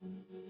Bonjour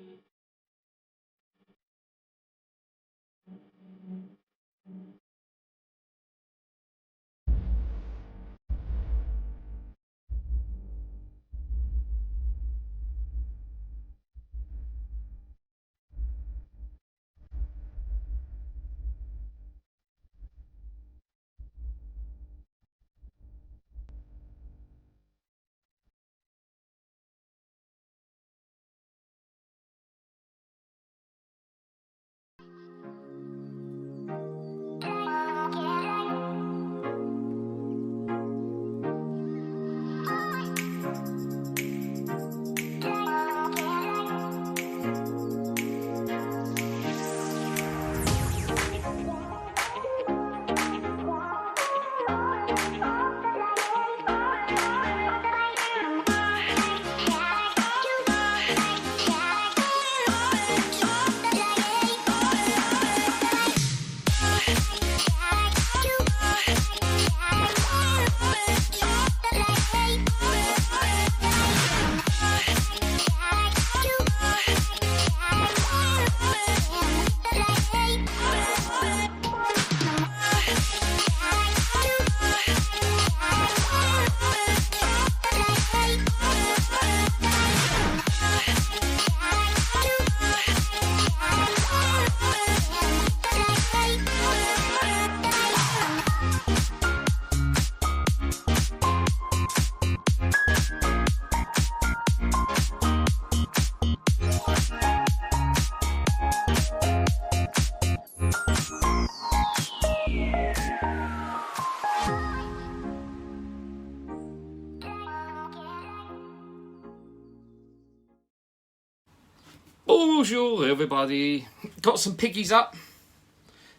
everybody. Got some piggies up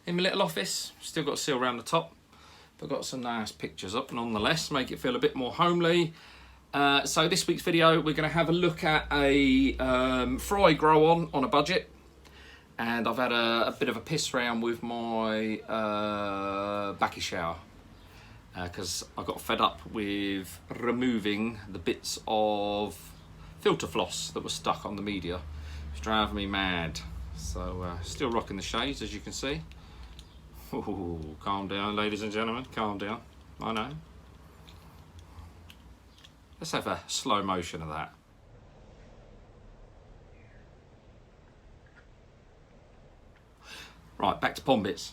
in my little office. Still got a seal around the top, but got some nice pictures up nonetheless, make it feel a bit more homely. So this week's video we're going to have a look at a fry grow on a budget, and I've had a bit of a piss round with my bakki shower because I got fed up with removing the bits of filter floss that was stuck on the media. It's driving me mad. So still rocking the shades, as you can see. Ooh, calm down, ladies and gentlemen, calm down. I know. Let's have a slow motion of that. Right, back to pond bits.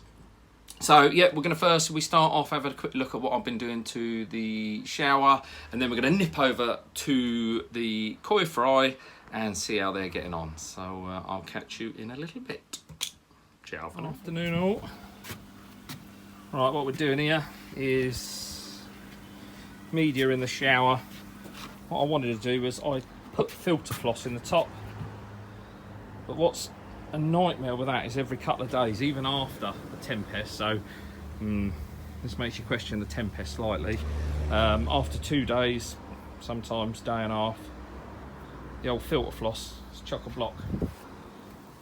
So yeah, we're going to we start off having a quick look at what I've been doing to the shower, and then we're going to nip over to the koi fry and see how they're getting on. So I'll catch you in a little bit. Ciao for now. Afternoon all. Right, what we're doing here is media in the shower. What I wanted to do was I put filter floss in the top, but what's a nightmare with that is every couple of days, even after the tempest, so this makes you question the tempest slightly. After 2 days, sometimes day and a half, the old filter floss is chock-a-block.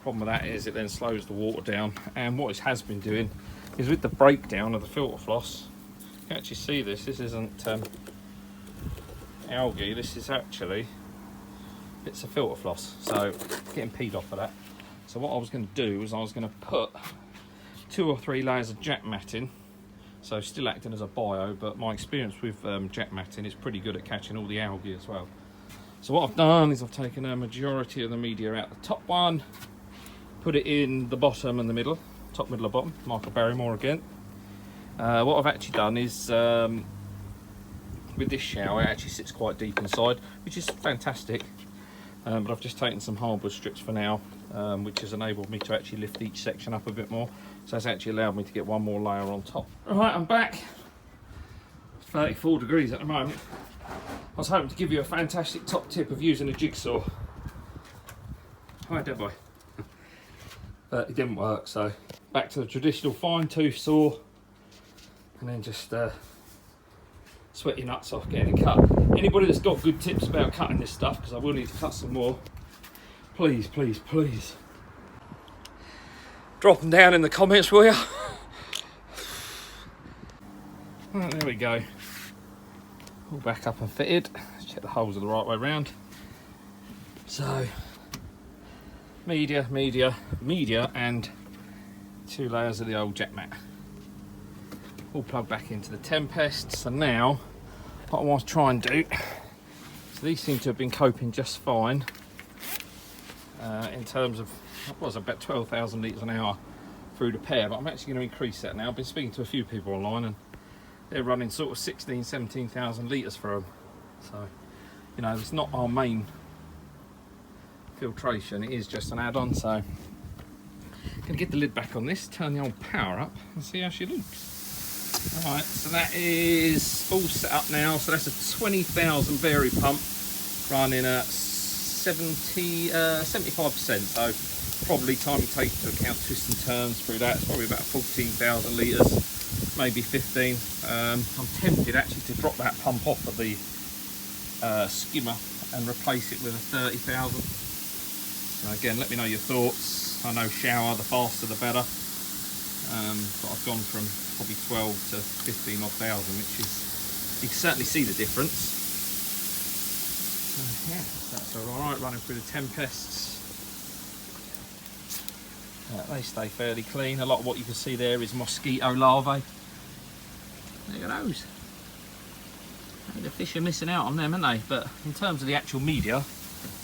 Problem with that is it then slows the water down, and what it has been doing is with the breakdown of the filter floss, you can actually see this isn't algae, this is actually bits of filter floss, so getting peed off for that. So what I was going to do is I was going to put 2 or 3 layers of jack matting, so still acting as a bio, but my experience with jack matting is pretty good at catching all the algae as well. So what I've done is I've taken a majority of the media out the top one, put it in the bottom and the middle, top, middle and bottom, Michael Barrymore again. What I've actually done is, with this shower it actually sits quite deep inside, which is fantastic, but I've just taken some hardwood strips for now, which has enabled me to actually lift each section up a bit more, so it's actually allowed me to get one more layer on top. Alright, I'm back. 34 degrees at the moment. I was hoping to give you a fantastic top tip of using a jigsaw. Hi, dead boy. But it didn't work, so back to the traditional fine tooth saw, and then just sweat your nuts off getting it cut. Anybody that's got good tips about cutting this stuff, because I will need to cut some more, please, please, please drop them down in the comments, will you? Right, there we go. All back up and fitted. Let's check the holes are the right way round. So media, and 2 layers of the old jet mat. All plugged back into the Tempest. So now, what I want to try and do, so these seem to have been coping just fine in terms of, what was it, about 12,000 litres an hour through the pair, but I'm actually going to increase that now. I've been speaking to a few people online and they're running sort of 17,000 litres for them. So, you know, it's not our main filtration, it is just an add-on. So I'm going to get the lid back on this, turn the old power up and see how she looks. Alright, so that is all set up now. So that's a 20,000 vary pump running at 75%. So probably time you take into account twists and turns through that, it's probably about 14,000 litres, maybe 15. I'm tempted actually to drop that pump off of the skimmer and replace it with a 30,000. So again, let me know your thoughts. I know shower, the faster the better. But I've gone from probably 12 to 15 odd thousand, which is, you can certainly see the difference. So yeah, that's alright, running through the Tempests. They stay fairly clean. A lot of what you can see there is mosquito larvae. Look at those. The fish are missing out on them, aren't they? But in terms of the actual media,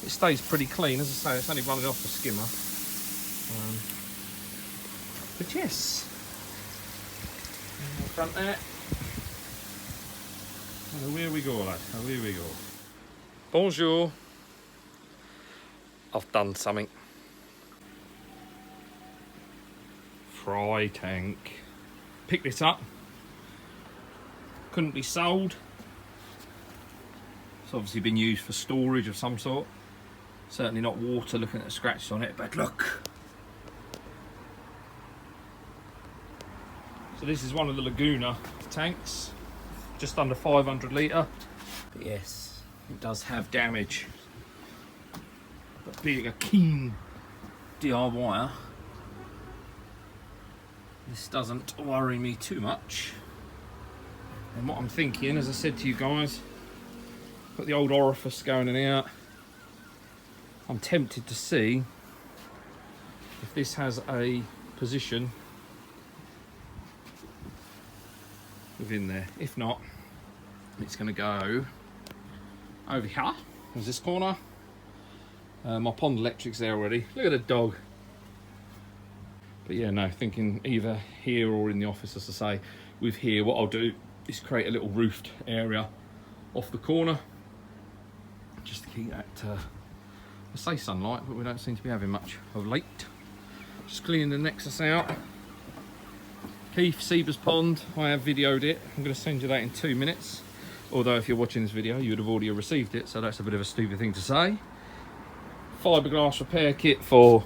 it stays pretty clean. As I say, it's only running off the skimmer. But yes, front there. And away we go, lad. Away we go. Bonjour. I've done something. Fry tank. Picked this up. Couldn't be sold. It's obviously been used for storage of some sort. Certainly not water, looking at the scratches on it, but look. So this is one of the Laguna tanks, just under 500 litre. But yes, it does have damage. But being a keen DIYer, this doesn't worry me too much. And what I'm thinking, as I said to you guys, got the old orifice going in and out. I'm tempted to see if this has a position within there. If not, it's going to go over here. There's this corner. My pond electric's there already. Look at the dog. But yeah, no, thinking either here or in the office, as I say. With here, what I'll do is create a little roofed area off the corner, just to keep that, I say sunlight, but we don't seem to be having much of late. Just cleaning the Nexus out. Keith Seaber's pond, I have videoed it. I'm going to send you that in 2 minutes. Although if you're watching this video, you would have already received it, so that's a bit of a stupid thing to say. Fiberglass repair kit for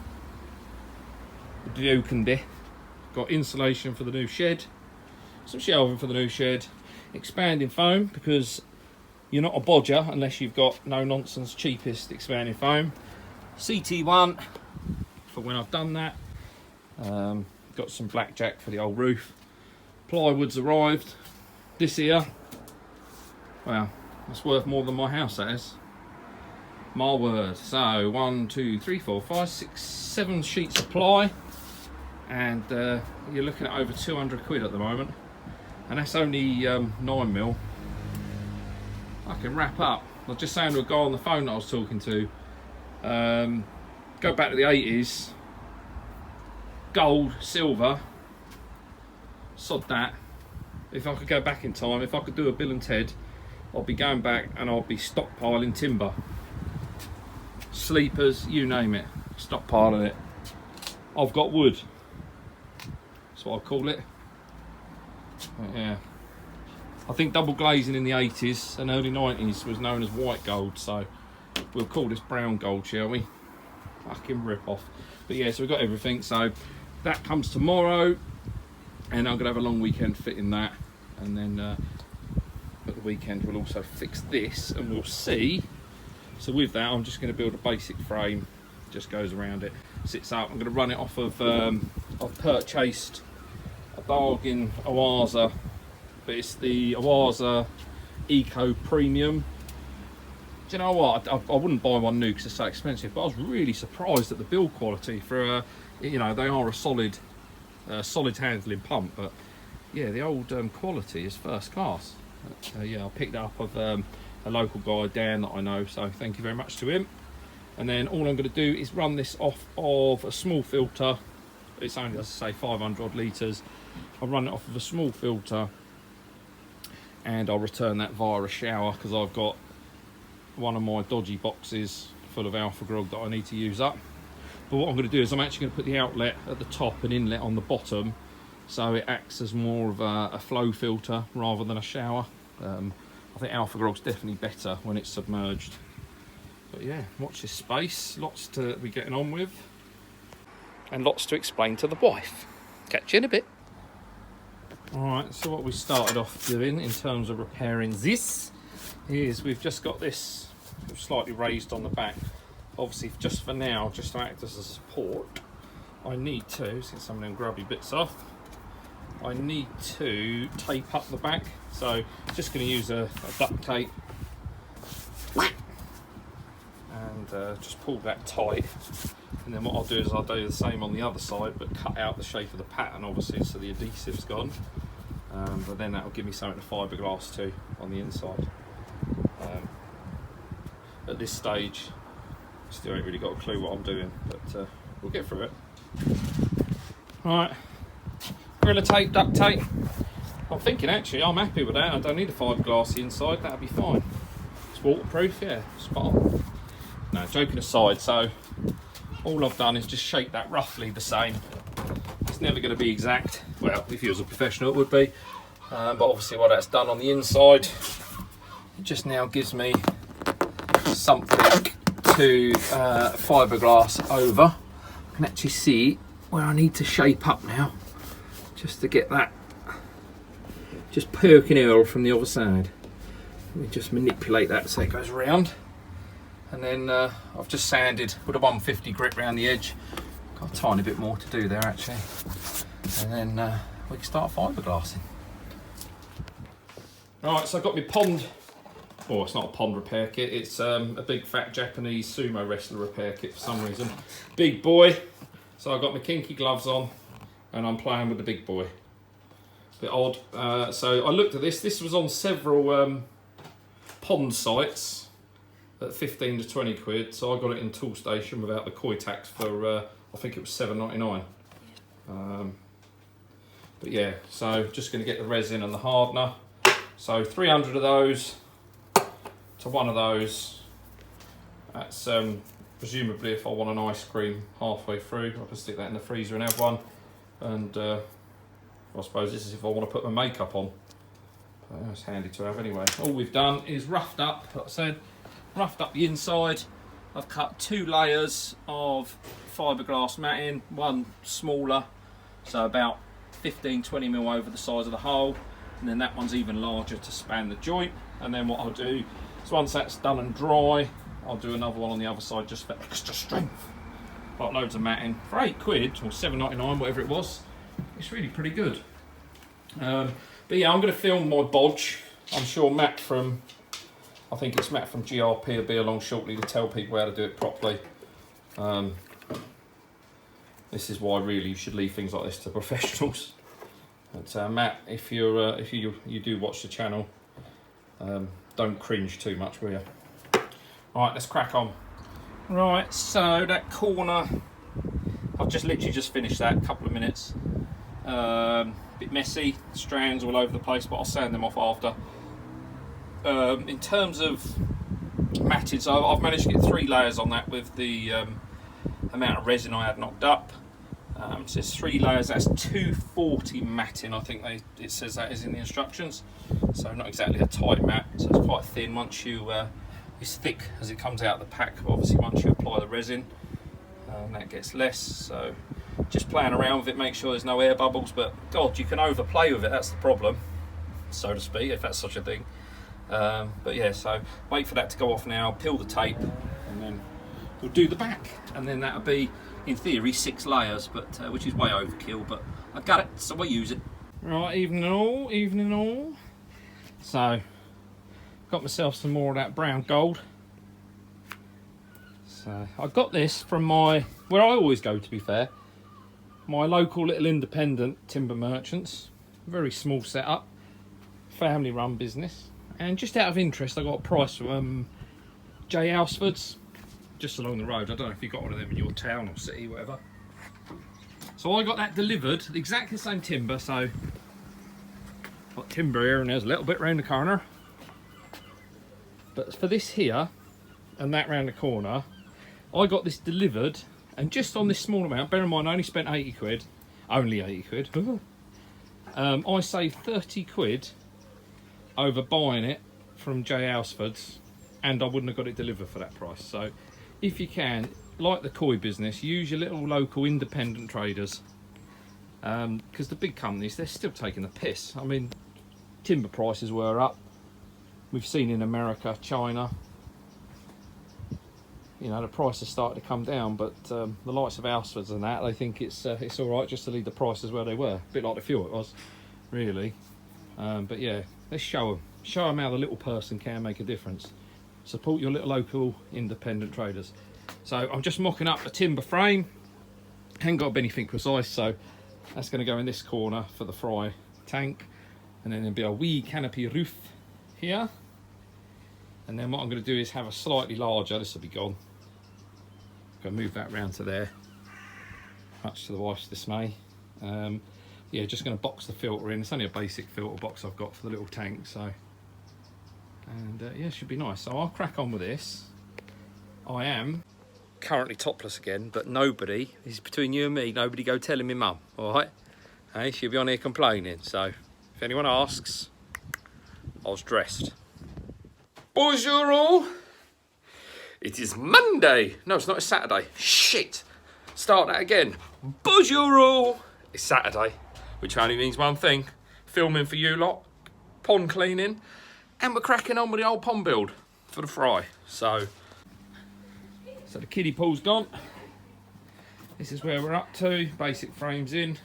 the Upping. Got insulation for the new shed, some shelving for the new shed, expanding foam, because you're not a bodger unless you've got no nonsense cheapest expanding foam. CT1 for when I've done that. Got some blackjack for the old roof. Plywood's arrived. This here, well, that's worth more than my house, that is. My word. So 1, 2, 3, 4, 5, 6, 7 sheets of ply, and you're looking at over 200 quid at the moment, and that's only 9mm. I can wrap up. I was just saying to a guy on the phone that I was talking to, go back to the 80s, gold, silver, sod that. If I could go back in time, if I could do a Bill and Ted, I'd be going back and I'd be stockpiling timber. Sleepers, you name it, stockpiling it. I've got wood, that's what I call it. But yeah, I think double glazing in the 80s and early 90s was known as white gold, so we'll call this brown gold, shall we? Fucking rip off. But yeah, so we've got everything, so that comes tomorrow, and I'm gonna have a long weekend fitting that, and then at the weekend we'll also fix this, and we'll see. So with that, I'm just going to build a basic frame, just goes around it, sits up. I'm going to run it off of, I've purchased a bargain Oasa, but it's the Oasa Eco Premium Do you know what? I wouldn't buy one new because it's so expensive, but I was really surprised at the build quality for, you know, they are a solid handling pump, but yeah, the old quality is first class. Yeah, I picked it up of a local guy, Dan, that I know, so thank you very much to him. And then all I'm going to do is run this off of a small filter. It's only, as I say, 500 odd litres. I'll run it off of a small filter and I'll return that via a shower because I've got one of my dodgy boxes full of alpha grog that I need to use up. But what I'm going to do is I'm actually going to put the outlet at the top and inlet on the bottom, so it acts as more of a flow filter rather than a shower. I think alpha grog's definitely better when it's submerged. But yeah, watch this space, lots to be getting on with and lots to explain to the wife. Catch you in a bit. Alright, so what we started off doing in terms of repairing this is we've just got this slightly raised on the back. Obviously, just for now, just to act as a support, I need to, let's get some of them grubby bits off, I need to tape up the back. So just going to use a duct tape and just pull that tight. And then what I'll do is I'll do the same on the other side, but cut out the shape of the pattern, obviously, so the adhesive's gone. But then that'll give me something to fiberglass too on the inside. At this stage, still ain't really got a clue what I'm doing, but we'll get through it. Right, Gorilla tape, duct tape. I'm thinking actually I'm happy with that. I don't need a fiberglass inside, that'll be fine. It's waterproof, yeah, spot on. No, joking aside, so all I've done is just shape that roughly the same. It's never going to be exact. Well, if you was a professional it would be. But obviously what that's done on the inside, it just now gives me something to fiberglass over. I can actually see where I need to shape up now, just to get that just perking out from the other side. Let me just manipulate that so it goes round. And then I've just sanded with a 150 grit round the edge. Got a tiny bit more to do there actually. And then we can start fiberglassing. Alright, so I've got my pond, oh, it's not a pond repair kit, it's a big fat Japanese sumo wrestler repair kit for some reason. Big boy. So I've got my kinky gloves on and I'm playing with the big boy. Bit odd. So I looked at this was on several pond sites at 15 to 20 quid, so I got it in Toolstation without the koi tax for I think it was $7.99. But yeah, so just going to get the resin and the hardener. So 300 of those to one of those. That's presumably if I want an ice cream halfway through, I can stick that in the freezer and have one. And I suppose this is if I want to put my makeup on. But that's handy to have anyway. All we've done is roughed up, like I said, roughed up the inside. I've cut 2 layers of fiberglass matting, one smaller, so about 15-20 mil over the size of the hole, and then that one's even larger to span the joint. And then what I'll do is once that's done and dry, I'll do another one on the other side just for extra strength. Got loads of matting for 8 quid or $7.99, whatever it was. It's really pretty good. But yeah, I'm going to film my bodge. I'm sure Matt from, I think it's Matt from GRP will be along shortly to tell people how to do it properly. This is why really you should leave things like this to professionals. But Matt, if you do watch the channel, don't cringe too much, will you? Right, let's crack on. Right, so that corner, I've just literally just finished that, a couple of minutes. Bit messy, strands all over the place, but I'll sand them off after. In terms of matted, so I've managed to get 3 layers on that with the amount of resin I had knocked up. So it's 3 layers, that's 240 matting, I think it says that is in the instructions. So not exactly a tight mat, so it's quite thin once you, it's thick as it comes out of the pack, obviously once you apply the resin, that gets less. So just playing around with it, make sure there's no air bubbles, but God, you can overplay with it, that's the problem, so to speak, if that's such a thing. But yeah, so wait for that to go off now, peel the tape, and then we'll do the back, and then that'll be, in theory, 6 layers, but which is way overkill, but I got it, so I use it. Right, evening all. So, got myself some more of that brown gold. So I got this from where I always go, to be fair, my local little independent timber merchants. Very small setup, family run business. And just out of interest, I got a price from J. Alsford's, just along the road. I don't know if you got one of them in your town or city, whatever. So I got that delivered, exactly the same timber. So got timber here and there's a little bit round the corner. But for this here and that round the corner, I got this delivered, and just on this small amount, bear in mind I only spent 80 quid, only 80 quid. I saved 30 quid over buying it from J. Alsford's, and I wouldn't have got it delivered for that price. So if you can, like the koi business, use your little local independent traders, because the big companies, they're still taking the piss. I mean, timber prices were up. We've seen in America, China, you know, the prices started to come down, but the likes of Alsford's and that, they think it's all right just to leave the prices where they were. A bit like the fuel it was, really. But yeah, let's show them how the little person can make a difference. Support your little local independent traders. So I'm just mocking up a timber frame. Haven't got anything precise, so that's going to go in this corner for the fry tank, and then there'll be a wee canopy roof here. And then what I'm going to do is have a slightly larger, this will be gone, I'm going to move that round to there, much to the wife's dismay. Yeah, just going to box the filter in. It's only a basic filter box I've got for the little tank, so, and yeah, it should be nice. So I'll crack on with this. I am currently topless again, but nobody, this is between you and me, nobody go telling me mum, alright? Hey, she'll be on here complaining, so if anyone asks, I was dressed. Bonjour all! It is Monday! No, it's not, it's Saturday. Shit! Start that again. Bonjour all! It's Saturday, which only means one thing. Filming for you lot, pond cleaning, and we're cracking on with the old pond build for the fry. So the kiddie pool's gone. This is where we're up to, basic frames in.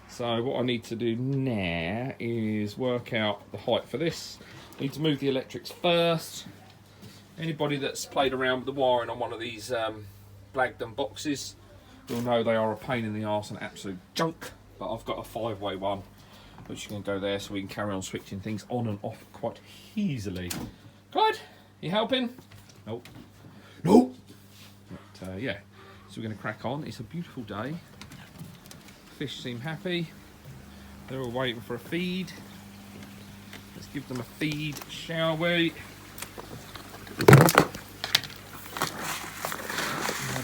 So what I need to do now is work out the height for this. I need to move the electrics first. Anybody that's played around with the wiring on one of these Blagdon boxes will know they are a pain in the arse and absolute junk. But I've got a 5-way one, which you can go there so we can carry on switching things on and off quite easily. Clyde, you helping? Nope. Nope. But yeah, so we're going to crack on. It's a beautiful day. Fish seem happy. They're all waiting for a feed. Let's give them a feed, shall we? They'll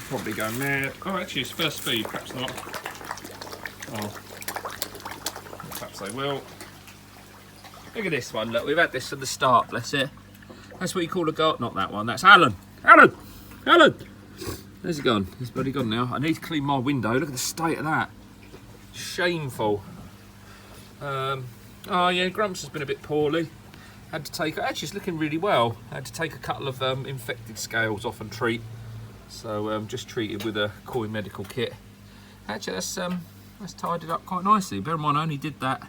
probably go mad. Oh, actually, it's first feed, perhaps not. Oh, perhaps they will. Look at this one, look, we've had this at the start, bless it. That's what you call a goat, not that one, that's Alan. Alan! Alan! Where's he gone? He's bloody gone now. I need to clean my window, look at the state of that. Shameful. Oh yeah, Grumps has been a bit poorly. Had to take, actually it's looking really well. Had to take a couple of infected scales off and treat. So just treated with a koi medical kit. Actually that's tied it up quite nicely. Bear in mind I only did that,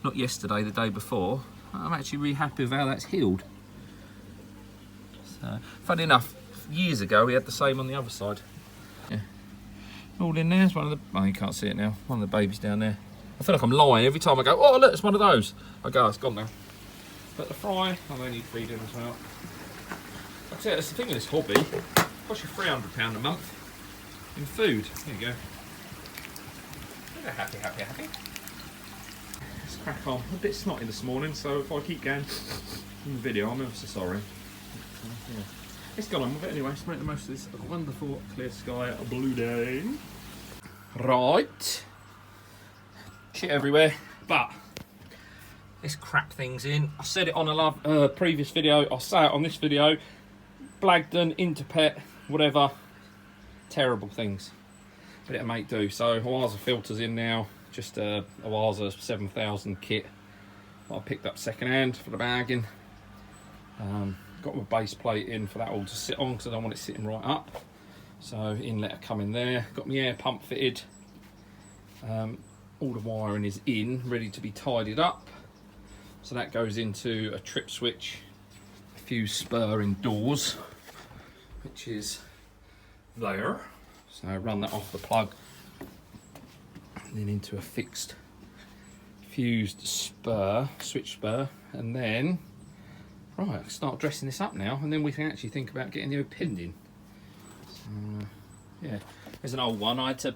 not yesterday, the day before. I'm actually really happy with how that's healed. So, funny enough, years ago we had the same on the other side. Yeah. All in there, there's one of the, oh you can't see it now, one of the babies down there. I feel like I'm lying every time I go, oh look, it's one of those. I go, it's gone now. But the fry, I may need feeding as well. That's it, that's the thing with this hobby. It costs you £300 a month in food. There you go. They're happy, happy, happy. Let's crack on. I'm a bit snotty this morning, so if I keep going in the video, I'm ever so sorry. Yeah. Let's go on with it anyway. Let's make the most of this wonderful clear sky blue day. Right. Shit everywhere, but let's crack things in. I said it on a previous video, I'll say it on this video. Blagdon, Interpet, whatever, terrible things, but it'll make do. So Oasa filters in now, just a Oasa 7000 kit that I picked up second hand for the bagging. Got my base plate in for that all to sit on because I don't want it sitting right up. So inlet will come in there. Got my air pump fitted. All the wiring is in, ready to be tidied up. So that goes into a trip switch, a few spur in doors, which is there. So I run that off the plug and then into a fixed fused spur, switch spur, and then right, start dressing this up now, and then we can actually think about getting the pinned in. So, yeah, there's an old one. I had to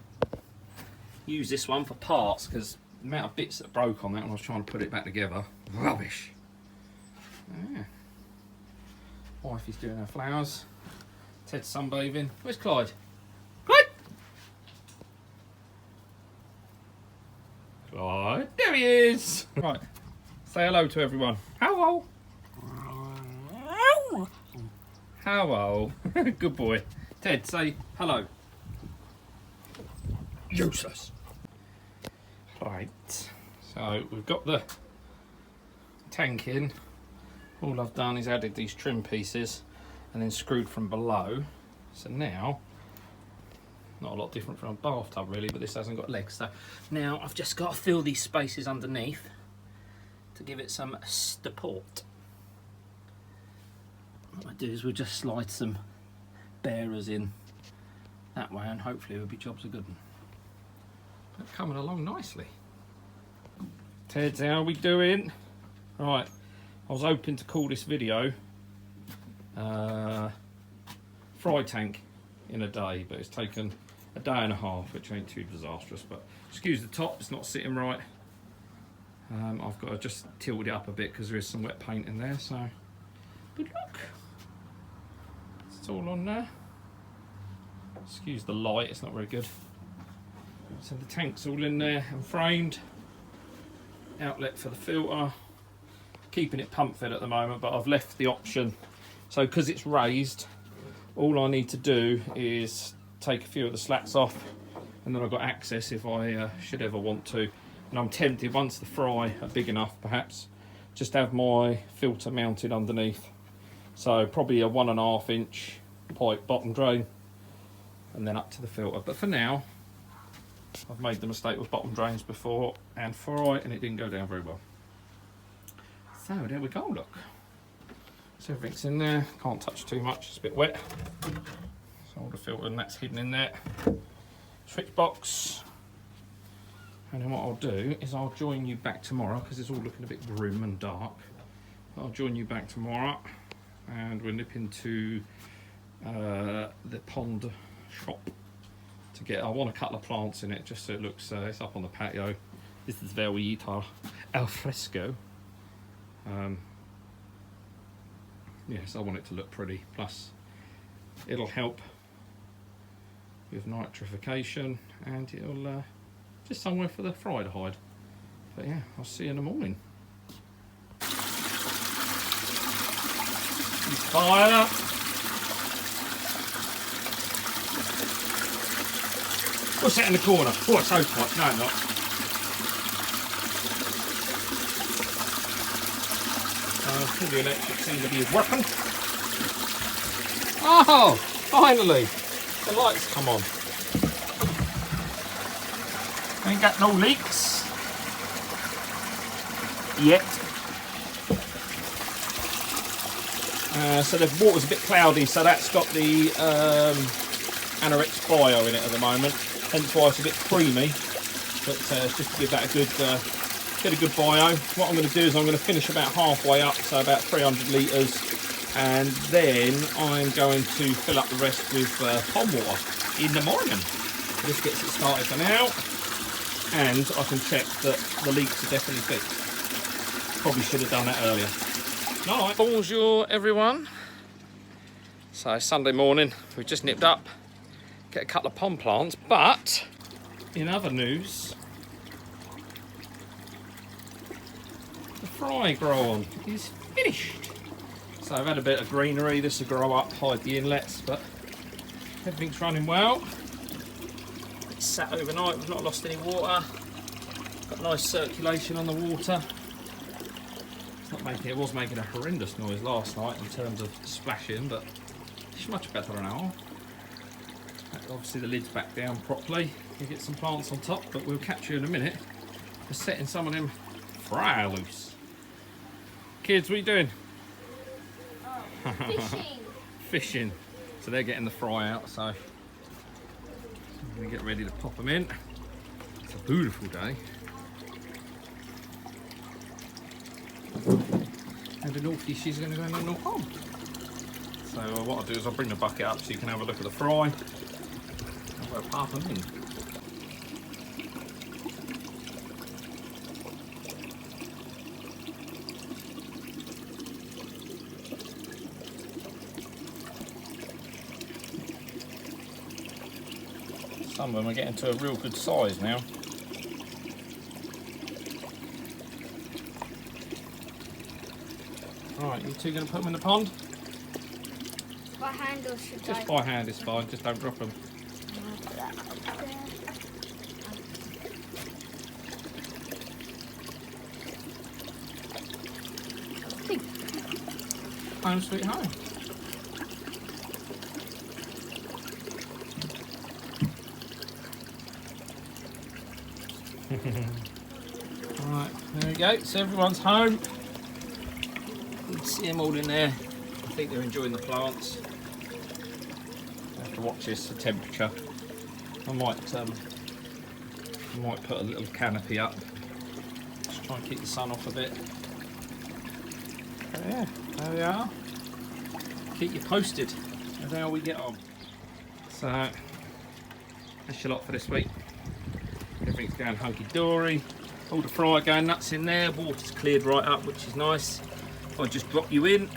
use this one for parts because the amount of bits that broke on that when I was trying to put it back together, rubbish. Yeah. Wifey's doing her flowers. Ted's sunbathing. Where's Clyde? Clyde! Clyde, there he is! Right, say hello to everyone. Hello! Hello. Good boy. Ted, say hello. Useless. Right, so we've got the tank in. All I've done is added these trim pieces and then screwed from below. So now, not a lot different from a bathtub really, but this hasn't got legs. So now I've just got to fill these spaces underneath to give it some support. What I do is we'll just slide some bearers in that way and hopefully it'll be jobs are good. They're coming along nicely. Ted's, how are we doing? Right, I was hoping to call this video fry tank in a day, but it's taken a day and a half, which ain't too disastrous, but excuse the top, it's not sitting right. I've got to just tilt it up a bit because there is some wet paint in there, so good luck. It's all on there. Excuse the light, it's not very good. So the tank's all in there and framed. Outlet for the filter. Keeping it pump fed at the moment, but I've left the option. So because it's raised, all I need to do is take a few of the slats off and then I've got access if I should ever want to. And I'm tempted, once the fry are big enough perhaps, just have my filter mounted underneath. So probably a 1.5 inch pipe bottom drain and then up to the filter. But for now, I've made the mistake with bottom drains before and fry and it didn't go down very well. So there we go, look. So everything's in there, can't touch too much, it's a bit wet. So all the filter and that's hidden in there. Switch box. And then what I'll do is I'll join you back tomorrow because it's all looking a bit grim and dark. I'll join you back tomorrow and we'll nip into the pond shop to get, I want a couple of plants in it just so it looks, it's up on the patio. This is Velveeta al fresco. Yes, I want it to look pretty, plus it'll help with nitrification and it'll just somewhere for the fry to hide. But yeah, I'll see you in the morning. Fire up. What's that in the corner? Oh, it's hose pipe. No, not. The electric seems to be working. Oh, finally, the lights come on. Ain't got no leaks yet. So the water's a bit cloudy, so that's got the Anorex Bio in it at the moment. Hence why it's a bit creamy. But just to give that a good get a good bio. What I'm going to do is I'm going to finish about halfway up, so about 300 litres, and then I'm going to fill up the rest with pond water in the morning. This gets it started for now, and I can check that the leaks are definitely fixed. Probably should have done that earlier. Night. Bonjour everyone. So Sunday morning, we've just nipped up, get a couple of pond plants, but in other news, the fry grow on is finished. So I've had a bit of greenery, this will grow up, hide the inlets, but everything's running well. It's sat overnight, we've not lost any water. Got nice circulation on the water. It's not making, it was making a horrendous noise last night in terms of splashing, but it's much better now. Obviously the lid's back down properly. You get some plants on top, but we'll catch you in a minute for setting some of them fry loose. Kids, what are you doing? Fishing. Fishing. So they're getting the fry out, so I'm going to get ready to pop them in. It's a beautiful day. And the naughty, she's going to go in the north pond. So what I'll do is I'll bring the bucket up so you can have a look at the fry. And we'll pop them in. Some of them are getting to a real good size now. Right, you two going to put them in the pond? By hand or should Just by hand is fine, just don't drop them. Home sweet home. Right, there we go. So everyone's home. You can see them all in there. I think they're enjoying the plants. I have to watch this, the temperature. I might put a little canopy up. Just try and keep the sun off a bit. But yeah, there we are. Keep you posted of how we get on. So that's your lot for this week. Everything's going hunky-dory. All the fry going nuts in there. Water's cleared right up, which is nice. I'll just drop you in.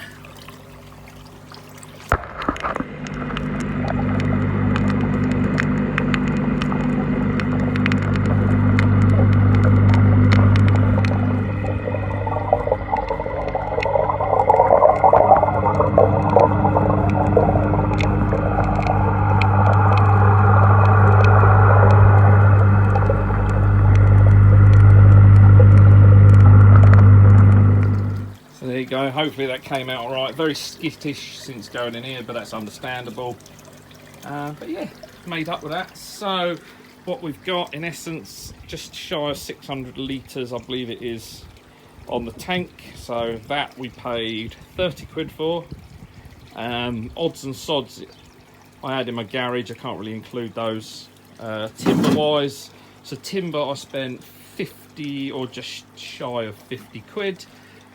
There you go, hopefully that came out alright. Very skittish since going in here, but that's understandable. But yeah, made up with that. So what we've got in essence, just shy of 600 litres, I believe it is, on the tank. So that we paid 30 quid for. Odds and sods I had in my garage, I can't really include those. Timber wise, so timber I spent 50 or just shy of 50 quid.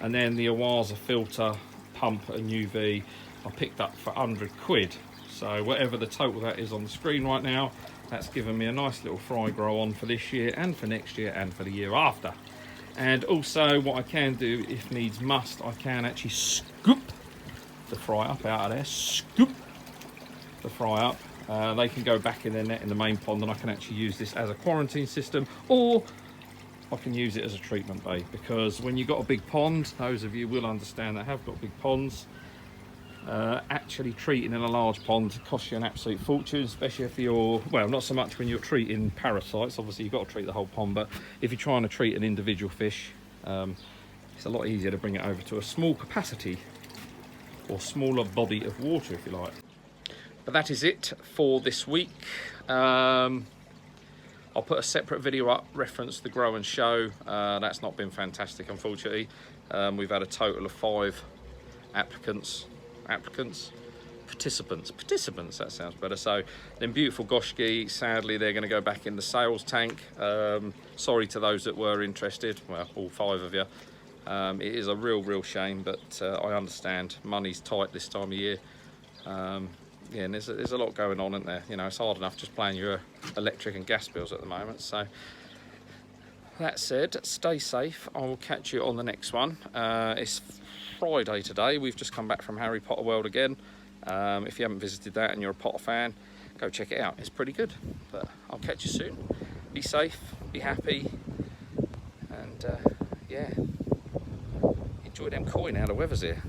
And then the Awaza filter, pump and UV I picked up for 100 quid. So whatever the total that is on the screen right now, that's given me a nice little fry grow on for this year and for next year and for the year after. And also what I can do, if needs must, I can actually scoop the fry up out of there, scoop the fry up. They can go back in their net in the main pond, and I can actually use this as a quarantine system, or I can use it as a treatment bay, because when you've got a big pond, those of you will understand that have got big ponds, actually treating in a large pond costs you an absolute fortune, especially if you're, well, not so much when you're treating parasites, obviously you've got to treat the whole pond, but if you're trying to treat an individual fish, it's a lot easier to bring it over to a small capacity or smaller body of water, if you like. But that is it for this week. I'll put a separate video up, reference the grow and show. That's not been fantastic, unfortunately. We've had a total of 5 participants, that sounds better. So then beautiful goshki, sadly they're going to go back in the sales tank. Sorry to those that were interested, well, all 5 of you. It is a real shame, but I understand money's tight this time of year. Yeah, and there's a lot going on, isn't there? You know, it's hard enough just paying your electric and gas bills at the moment. So that said, stay safe. I will catch you on the next one. It's Friday today. We've just come back from Harry Potter World again. If you haven't visited that and you're a Potter fan, go check it out. It's pretty good. But I'll catch you soon. Be safe, be happy, and yeah, enjoy them coy now. The weather's here.